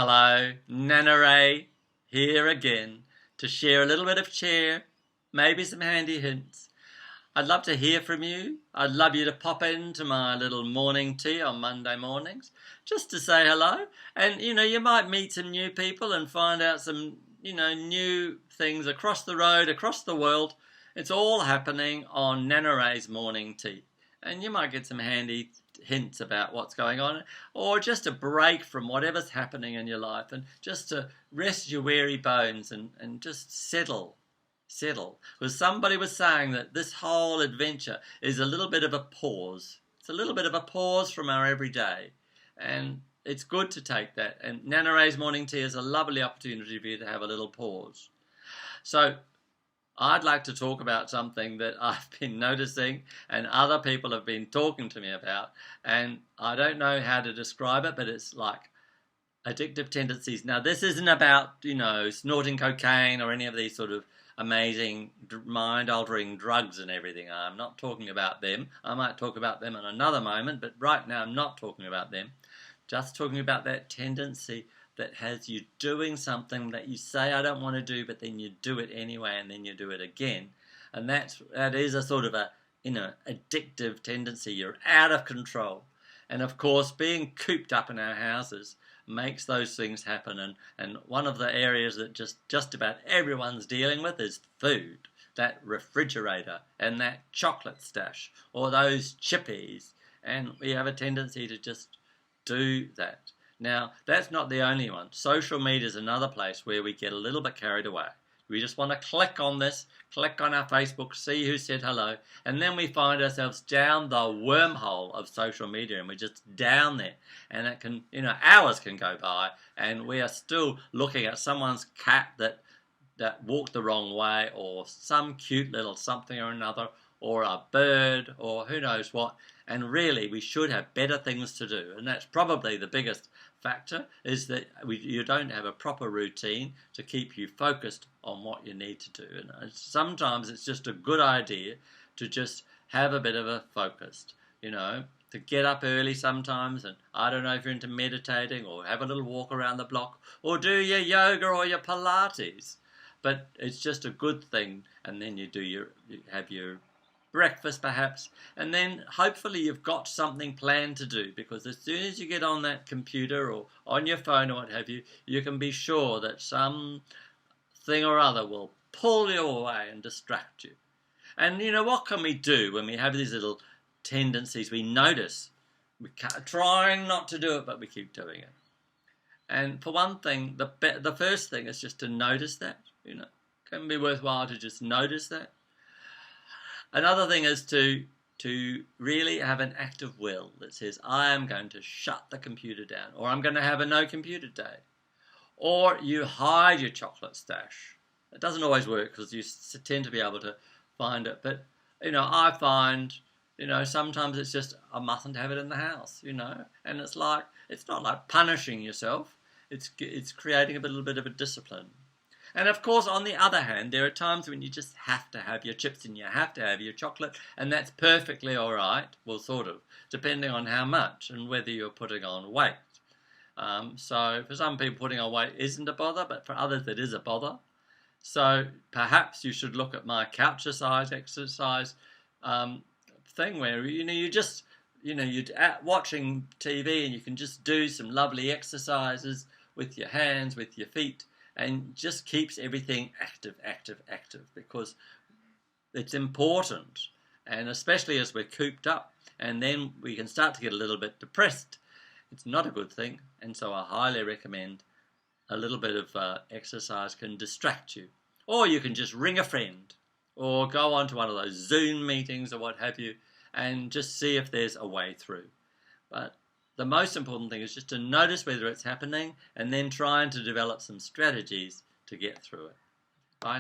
Hello, Nana Ray, here again to share a little bit of cheer, maybe some handy hints. I'd love to hear from you. I'd love you to pop into my little morning tea on Monday mornings just to say hello. And, you might meet some new people and find out some, new things across the road, across the world. It's all happening on Nana Ray's morning tea. And you might get some handy hints about what's going on, or just a break from whatever's happening in your life, and just to rest your weary bones and just settle. Because somebody was saying that this whole adventure is a little bit of a pause. It's a little bit of a pause from our everyday, and it's good to take that. And Nana Ray's morning tea is a lovely opportunity for you to have a little pause. So I'd like to talk about something that I've been noticing and other people have been talking to me about, and I don't know how to describe it, but it's like addictive tendencies. Now, this isn't about, snorting cocaine or any of these sort of amazing mind-altering drugs and everything. I'm not talking about them. I might talk about them in another moment, but right now I'm not talking about them. Just talking about that tendency that has you doing something that you say I don't want to do, but then you do it anyway, and then you do it again. And that is a sort of a, addictive tendency. You're out of control. And of course, being cooped up in our houses makes those things happen. And one of the areas that just about everyone's dealing with is food. That refrigerator and that chocolate stash or those Chippies. And we have a tendency to just do that. Now, that's not the only one. Social media is another place where we get a little bit carried away. We just want to click on this, click on our Facebook, see who said hello, and then we find ourselves down the wormhole of social media, and we're just down there. And it can, hours can go by, and we are still looking at someone's cat that walked the wrong way, or some cute little something or another, or a bird, or who knows what. And really, we should have better things to do. And that's probably the biggest factor, is that you don't have a proper routine to keep you focused on what you need to do. And sometimes it's just a good idea to just have a bit of a focus, to get up early sometimes. And I don't know if you're into meditating, or have a little walk around the block, or do your yoga or your Pilates. But it's just a good thing. And then you have your breakfast perhaps, and then hopefully you've got something planned to do, because as soon as you get on that computer or on your phone or what have you, you can be sure that some thing or other will pull you away and distract you. And what can we do when we have these little tendencies? We notice, we're trying not to do it, but we keep doing it. And for one thing, the first thing is just to notice that. It can be worthwhile to just notice that. Another thing is to really have an active will that says, I am going to shut the computer down, or I'm going to have a no computer day. Or you hide your chocolate stash. It doesn't always work because you tend to be able to find it. But, I find, sometimes it's just, I mustn't have it in the house, And it's not like punishing yourself. It's creating a little bit of a discipline. And of course, on the other hand, there are times when you just have to have your chips and you have to have your chocolate, and that's perfectly all right, well, sort of, depending on how much and whether you're putting on weight. So for some people, putting on weight isn't a bother, but for others, it is a bother. So perhaps you should look at my couch exercise thing where, you're watching TV and you can just do some lovely exercises with your hands, with your feet, and just keeps everything active, because it's important. And especially as we're cooped up, and then we can start to get a little bit depressed. It's not a good thing, and so I highly recommend a little bit of exercise can distract you. Or you can just ring a friend, or go on to one of those Zoom meetings or what have you, and just see if there's a way through. But the most important thing is just to notice whether it's happening, and then trying to develop some strategies to get through it.